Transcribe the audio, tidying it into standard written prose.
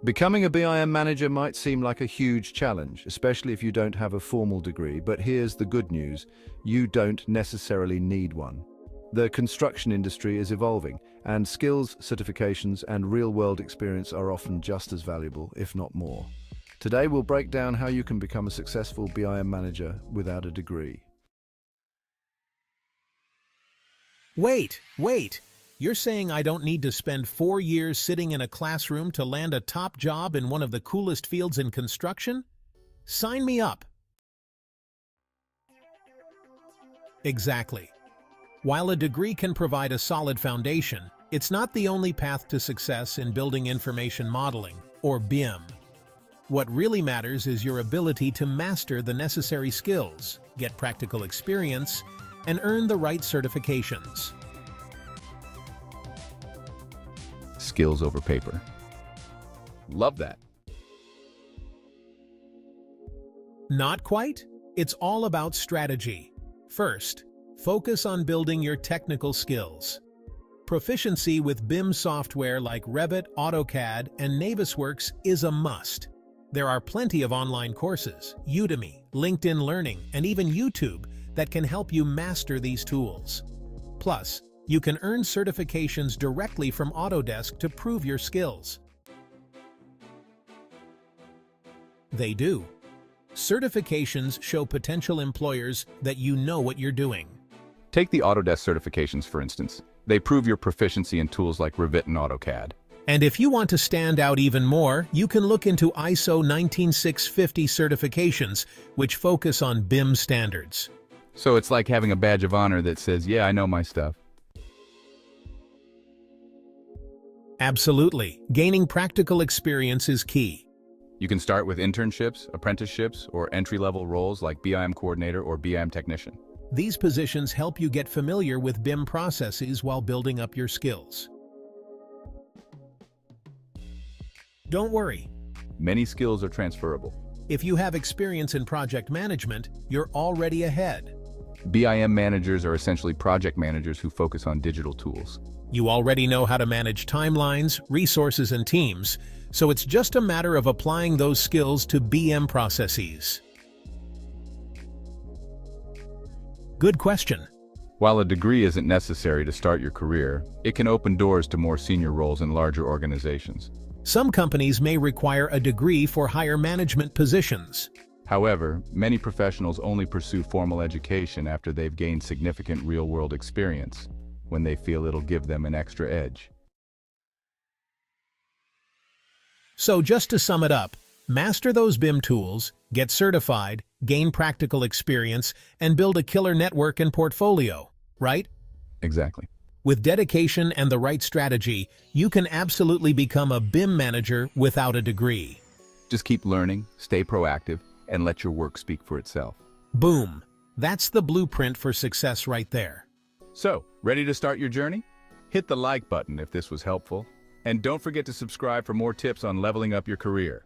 Becoming a BIM manager might seem like a huge challenge, especially if you don't have a formal degree, but here's the good news: you don't necessarily need one. The construction industry is evolving, and skills, certifications, and real-world experience are often just as valuable, if not more. Today we'll break down how you can become a successful BIM manager without a degree. Wait! You're saying I don't need to spend 4 years sitting in a classroom to land a top job in one of the coolest fields in construction? Sign me up! Exactly. While a degree can provide a solid foundation, it's not the only path to success in building information modeling, or BIM. What really matters is your ability to master the necessary skills, get practical experience, and earn the right certifications. Skills over paper. Love that. Not quite? It's all about strategy. First, focus on building your technical skills. Proficiency with BIM software like Revit, AutoCAD, and Navisworks is a must. There are plenty of online courses, Udemy, LinkedIn Learning, and even YouTube that can help you master these tools. Plus, you can earn certifications directly from Autodesk to prove your skills. They do. Certifications show potential employers that you know what you're doing. Take the Autodesk certifications, for instance. They prove your proficiency in tools like Revit and AutoCAD. And if you want to stand out even more, you can look into ISO 19650 certifications, which focus on BIM standards. So it's like having a badge of honor that says, yeah, I know my stuff. Absolutely. Gaining practical experience is key. You can start with internships, apprenticeships, or entry-level roles like BIM coordinator or BIM technician. These positions help you get familiar with BIM processes while building up your skills. Don't worry. Many skills are transferable. If you have experience in project management, you're already ahead. BIM managers are essentially project managers who focus on digital tools. You already know how to manage timelines, resources, and teams, so it's just a matter of applying those skills to BIM processes. Good question. While a degree isn't necessary to start your career, it can open doors to more senior roles in larger organizations. Some companies may require a degree for higher management positions. However, many professionals only pursue formal education after they've gained significant real-world experience, when they feel it'll give them an extra edge. So just to sum it up, master those BIM tools, get certified, gain practical experience, and build a killer network and portfolio, right? Exactly. With dedication and the right strategy, you can absolutely become a BIM manager without a degree. Just keep learning, stay proactive, and let your work speak for itself. Boom! That's the blueprint for success right there. So, ready to start your journey? Hit the like button if this was helpful, and don't forget to subscribe for more tips on leveling up your career.